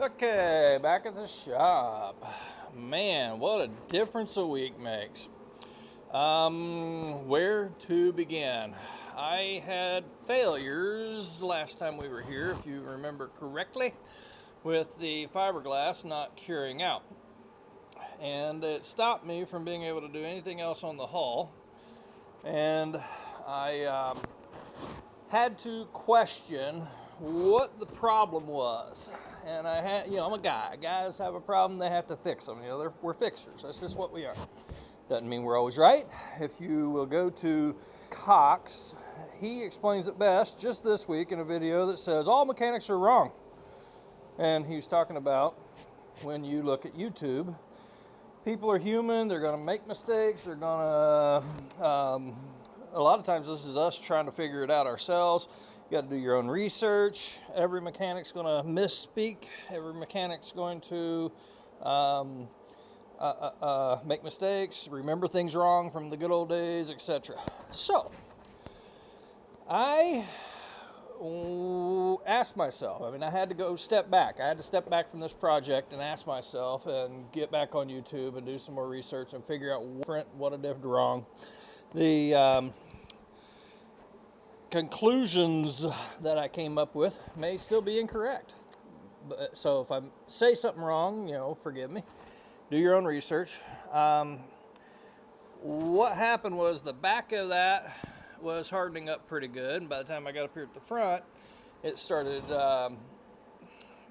Okay, back at the shop. Man, what a difference a week makes. Where to begin? I had failures last time we were here, if you remember correctly, with the fiberglass not curing out. And it stopped me from being able to do anything else on the hull. And I had to question what the problem was. And I had, I'm a guy. Guys have a problem, they have to fix them. We're fixers. That's just what we are. Doesn't mean we're always right. If you will go to Cox, he explains it best just this week in a video that says all mechanics are wrong. And he's talking about when you look at YouTube, people are human, they're going to make mistakes, they're going to, a lot of times this is us trying to figure it out ourselves. You got to do your own research. Every mechanic's going to misspeak. Every mechanic's going to make mistakes, remember things wrong from the good old days, etc. So, I asked myself, I had to go step back. I had to step back from this project and ask myself and get back on YouTube and do some more research and figure out what I did wrong. The conclusions that I came up with may still be incorrect. So if I say something wrong, forgive me. Do your own research. What happened was the back of that was hardening up pretty good. And by the time I got up here at the front, it started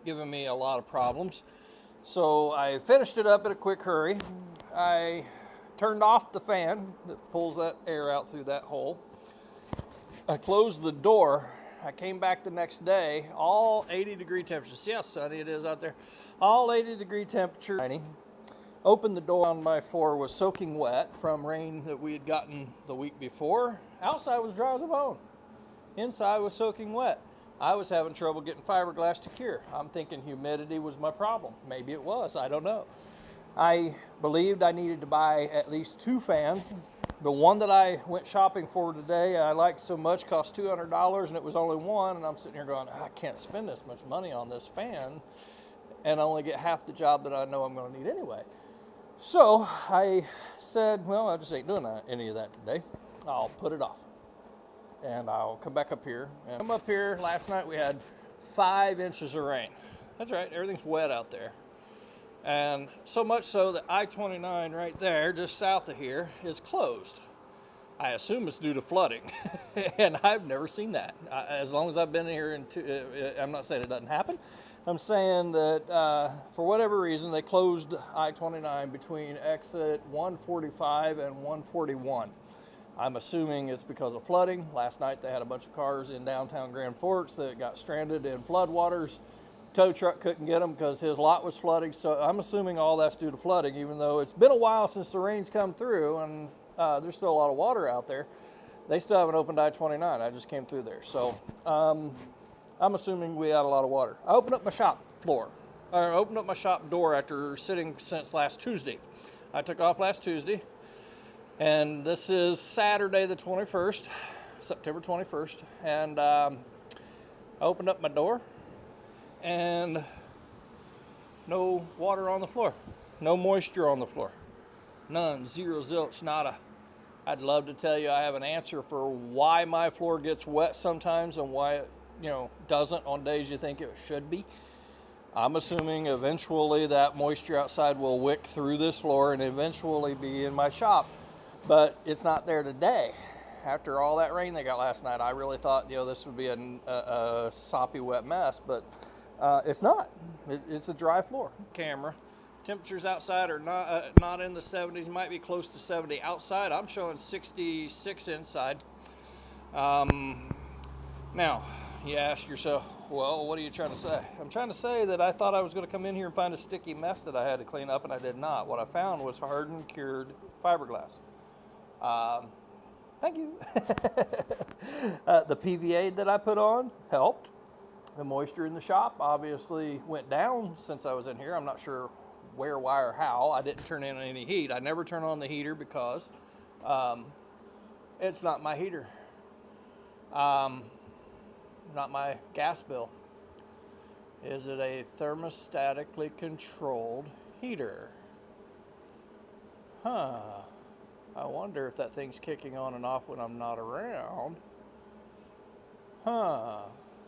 giving me a lot of problems. So I finished it up in a quick hurry. I turned off the fan that pulls that air out through that hole. I closed the door. I came back the next day, all 80-degree temperature. See how sunny it is out there? All 80-degree temperature. Opened the door, on my floor was soaking wet from rain that we had gotten the week before. Outside was dry as a bone. Inside was soaking wet. I was having trouble getting fiberglass to cure. I'm thinking humidity was my problem. Maybe it was, I don't know. I believed I needed to buy at least 2 fans. The one that I went shopping for today, I liked so much, cost $200, and it was only one, and I'm sitting here going, I can't spend this much money on this fan and only get half the job that I know I'm going to need anyway. So I said, well, I just ain't doing any of that today. I'll put it off, and I'll come back up here. And I'm up here. Last night we had 5 inches of rain. That's right, everything's wet out there. And so much so that I-29 right there, just south of here, is closed. I assume it's due to flooding, and I've never seen that. As long as I've been here, I'm not saying it doesn't happen. I'm saying that for whatever reason, they closed I-29 between exit 145 and 141. I'm assuming it's because of flooding. Last night they had a bunch of cars in downtown Grand Forks that got stranded in floodwaters. Tow truck couldn't get them because his lot was flooding, so I'm assuming all that's due to flooding, even though it's been a while since the rain's come through and there's still a lot of water out there. They still haven't opened I-29. I just came through there, so I'm assuming we had a lot of water. I opened up my shop floor. I opened up my shop door after sitting since last Tuesday. I took off last Tuesday, and this is Saturday the 21st, September 21st, and I opened up my door, and no water on the floor, no moisture on the floor, none, zero, zilch, nada. I'd love to tell you I have an answer for why my floor gets wet sometimes and why it, doesn't on days you think it should be. I'm assuming eventually that moisture outside will wick through this floor and eventually be in my shop, but it's not there today. After all that rain they got last night, I really thought, this would be a soppy, wet mess, but it's not. It's a dry floor. Camera. Temperatures outside are not in the 70s, might be close to 70 outside. I'm showing 66 inside. Now, you ask yourself, well, what are you trying to say? I'm trying to say that I thought I was going to come in here and find a sticky mess that I had to clean up, and I did not. What I found was hardened, cured fiberglass. Thank you. The PVA that I put on helped. The moisture in the shop obviously went down since I was in here. I'm not sure where, why, or how. I didn't turn in any heat. I never turn on the heater because it's not my heater. Not my gas bill. Is it a thermostatically controlled heater? Huh. I wonder if that thing's kicking on and off when I'm not around. Huh.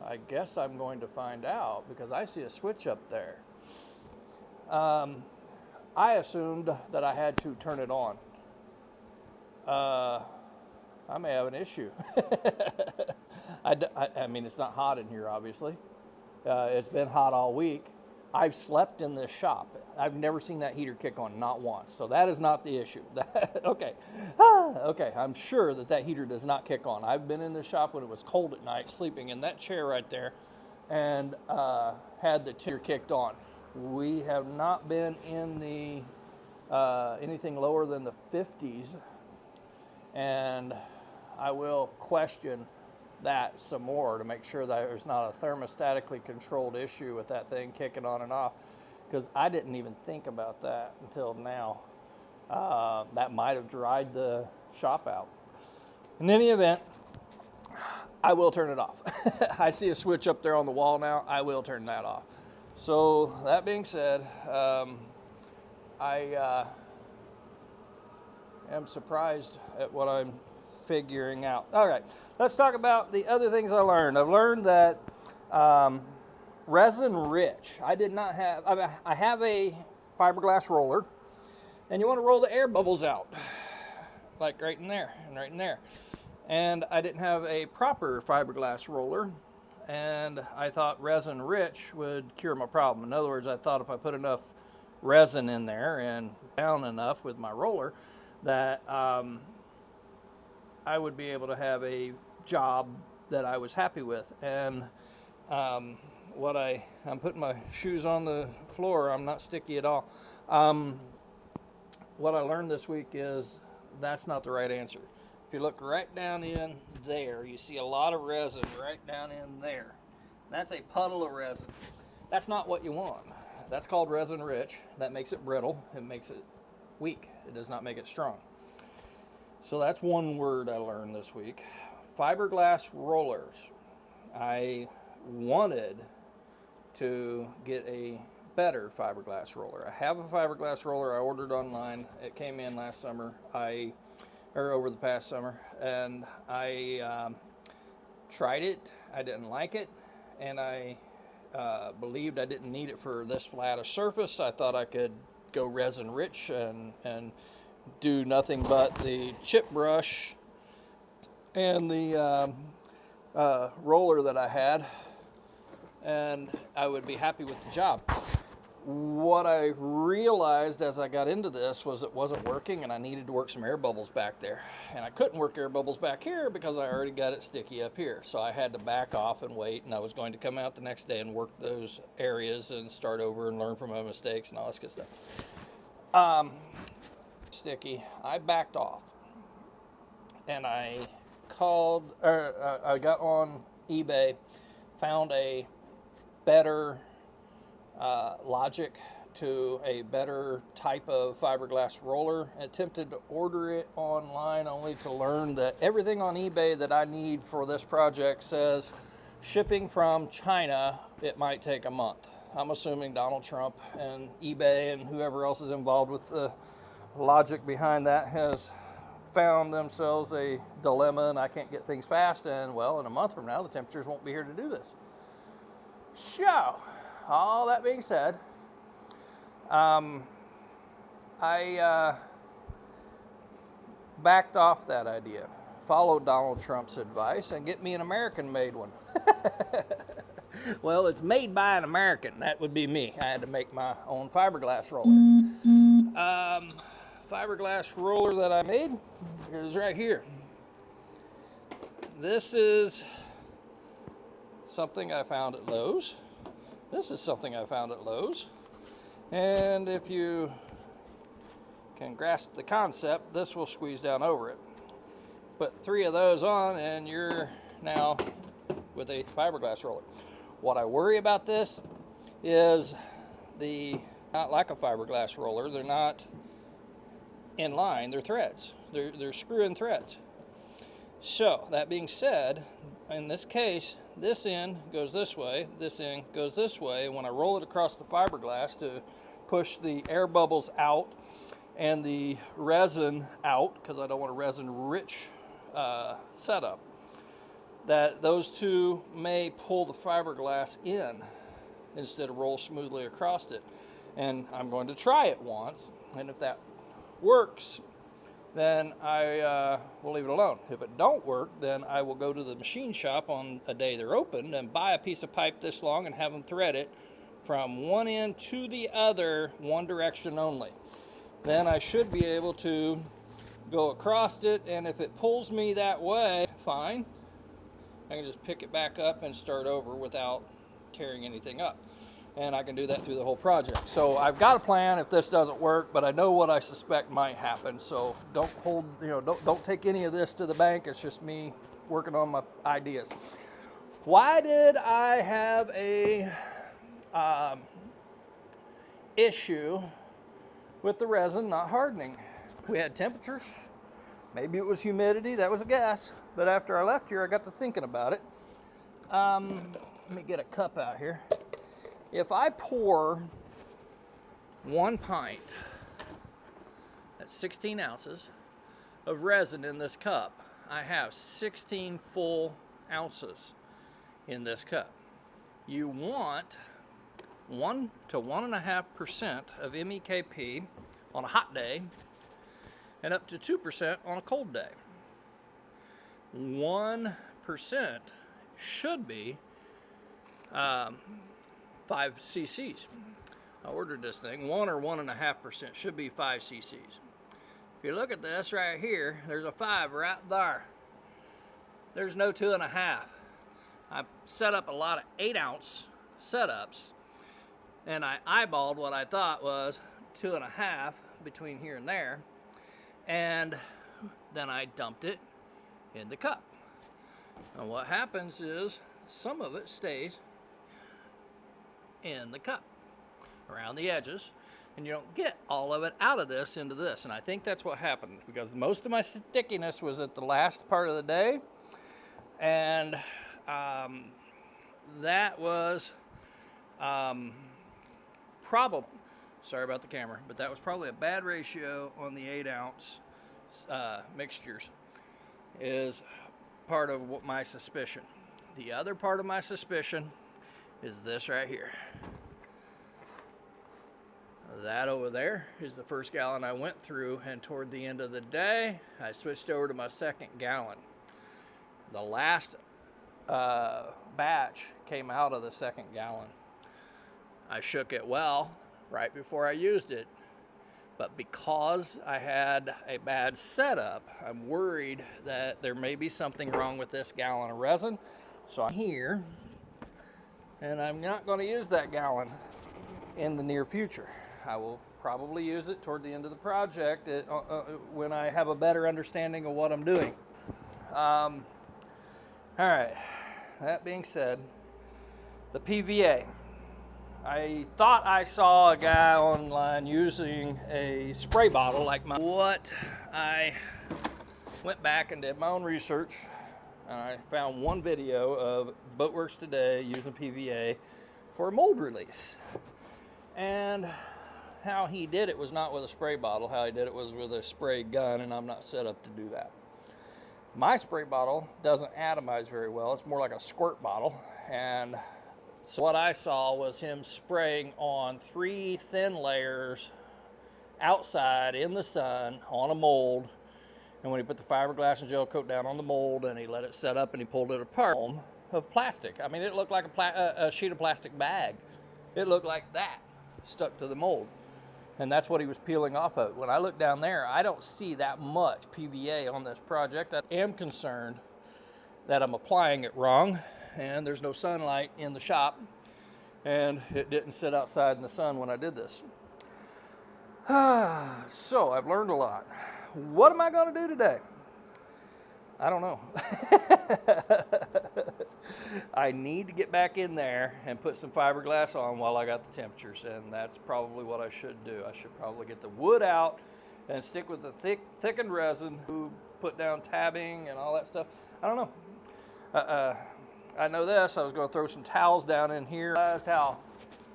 I guess I'm going to find out because I see a switch up there. I assumed that I had to turn it on. I may have an issue. I mean, it's not hot in here, obviously. It's been hot all week. I've slept in this shop. I've never seen that heater kick on, not once. So that is not the issue. Okay. Okay, I'm sure that heater does not kick on. I've been in the shop when it was cold at night, sleeping in that chair right there, and had the heater kicked on. We have not been in the anything lower than the 50s, and I will question that some more to make sure that there's not a thermostatically controlled issue with that thing kicking on and off, because I didn't even think about that until now. That might have dried the shop out. In any event, I will turn it off. I see a switch up there on the wall now. I will turn that off. So that being said, I am surprised at what I'm figuring out. All right, let's talk about the other things I learned. I've learned that resin rich. I did not have, I have a fiberglass roller, and you want to roll the air bubbles out, like right in there and right in there. And I didn't have a proper fiberglass roller, and I thought resin rich would cure my problem. In other words, I thought if I put enough resin in there and down enough with my roller that I would be able to have a job that I was happy with. And I'm putting my shoes on the floor. I'm not sticky at all. What I learned this week is that's not the right answer. If you look right down in there, you see a lot of resin right down in there. That's a puddle of resin. That's not what you want. That's called resin rich. That makes it brittle. It makes it weak. It does not make it strong. So that's one word I learned this week. Fiberglass rollers. I wanted to get a better fiberglass roller. I have a fiberglass roller I ordered online. It came in last summer, or over the past summer, and I tried it. I didn't like it, and I believed I didn't need it for this flat a surface. I thought I could go resin rich and do nothing but the chip brush and the roller that I had, and I would be happy with the job. What I realized as I got into this was it wasn't working, and I needed to work some air bubbles back there. And I couldn't work air bubbles back here because I already got it sticky up here. So I had to back off and wait, and I was going to come out the next day and work those areas and start over and learn from my mistakes and all this good stuff. Sticky. I backed off, and I got on eBay, found a better logic to a better type of fiberglass roller. Attempted to order it online only to learn that everything on eBay that I need for this project says shipping from China, it might take a month. I'm assuming Donald Trump and eBay and whoever else is involved with the logic behind that has found themselves a dilemma, and I can't get things fast, and well, in a month from now the temperatures won't be here to do this. So all that being said, I backed off that idea, followed Donald Trump's advice, and get me an American-made one. Well, it's made by an American. That would be me. I had to make my own fiberglass roller. Fiberglass roller that I made is right here. This is something I found at Lowe's. This is something I found at Lowe's. And if you can grasp the concept, this will squeeze down over it. Put 3 of those on and you're now with a fiberglass roller. What I worry about this is not like a fiberglass roller. They're not in line, they're threads. They're screw-in threads. So that being said, in this case, this end goes this way, this end goes this way. And when I roll it across the fiberglass to push the air bubbles out and the resin out, because I don't want a resin-rich setup, that those two may pull the fiberglass in instead of roll smoothly across it. And I'm going to try it once, and if that works, then I will leave it alone. If it don't work, then I will go to the machine shop on a day they're open and buy a piece of pipe this long and have them thread it from one end to the other, one direction only. Then I should be able to go across it, and if it pulls me that way, fine. I can just pick it back up and start over without tearing anything up. And I can do that through the whole project. So I've got a plan if this doesn't work, but I know what I suspect might happen. So don't hold, don't take any of this to the bank. It's just me working on my ideas. Why did I have a issue with the resin not hardening? We had temperatures. Maybe it was humidity. That was a guess. But after I left here, I got to thinking about it. Let me get a cup out here. If I pour 1 pint, that's 16 ounces, of resin in this cup, I have 16 full ounces in this cup. You want 1 to 1.5% of MEKP on a hot day and up to 2% on a cold day. 1% should be 5 cc's. I ordered this thing, 1 or 1.5% should be 5 cc's. If you look at this right here, there's a 5 right there. There's no 2.5. I set up a lot of 8-ounce setups, and I eyeballed what I thought was 2.5 between here and there, and then I dumped it in the cup. And what happens is some of it stays in the cup around the edges, and you don't get all of it out of this into this. And I think that's what happened, because most of my stickiness was at the last part of the day, and that was probably, sorry about the camera, but that was probably a bad ratio on the 8-ounce mixtures, is part of what my suspicion. The other part of my suspicion is this right here. That over there is the first gallon I went through, and toward the end of the day, I switched over to my second gallon. The last batch came out of the second gallon. I shook it well right before I used it, but because I had a bad setup, I'm worried that there may be something wrong with this gallon of resin. So I'm here, and I'm not going to use that gallon in the near future. I will probably use it toward the end of the project when I have a better understanding of what I'm doing. All right, that being said, the PVA. I thought I saw a guy online using a spray bottle like mine. I went back and did my own research. I found one video of Boatworks Today using PVA for a mold release. And how he did it was not with a spray bottle. How he did it was with a spray gun, and I'm not set up to do that. My spray bottle doesn't atomize very well. It's more like a squirt bottle. And so what I saw was him spraying on 3 thin layers outside in the sun on a mold. And when he put the fiberglass and gel coat down on the mold and he let it set up and he pulled it apart of plastic. I mean, it looked like a sheet of plastic bag. It looked like that stuck to the mold. And that's what he was peeling off of. When I look down there, I don't see that much PVA on this project. I am concerned that I'm applying it wrong, and there's no sunlight in the shop, and it didn't sit outside in the sun when I did this. So I've learned a lot. What am I going to do today? I don't know. I need to get back in there and put some fiberglass on while I got the temperatures, and that's probably what I should do. I should probably get the wood out and stick with the thickened resin, put down tabbing and all that stuff. I don't know. I know this. I was going to throw some towels down in here. Realized how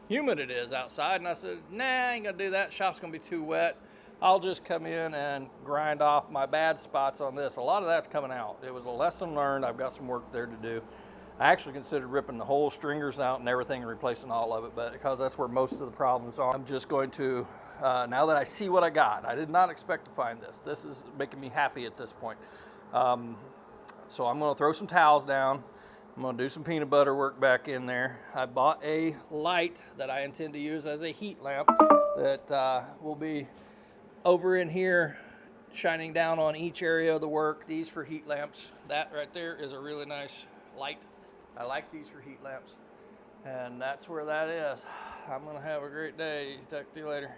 humid it is outside, and I said, nah, I ain't gonna do that. Shop's gonna be too wet. I'll just come in and grind off my bad spots on this. A lot of that's coming out. It was a lesson learned. I've got some work there to do. I actually considered ripping the whole stringers out and everything and replacing all of it, but because that's where most of the problems are, I'm just going to, now that I see what I got, I did not expect to find this. This is making me happy at this point. So I'm gonna throw some towels down. I'm gonna do some peanut butter work back in there. I bought a light that I intend to use as a heat lamp that will be over in here, shining down on each area of the work. These for heat lamps. That right there is a really nice light. I like these for heat lamps. And that's where that is. I'm gonna have a great day. Talk to you later.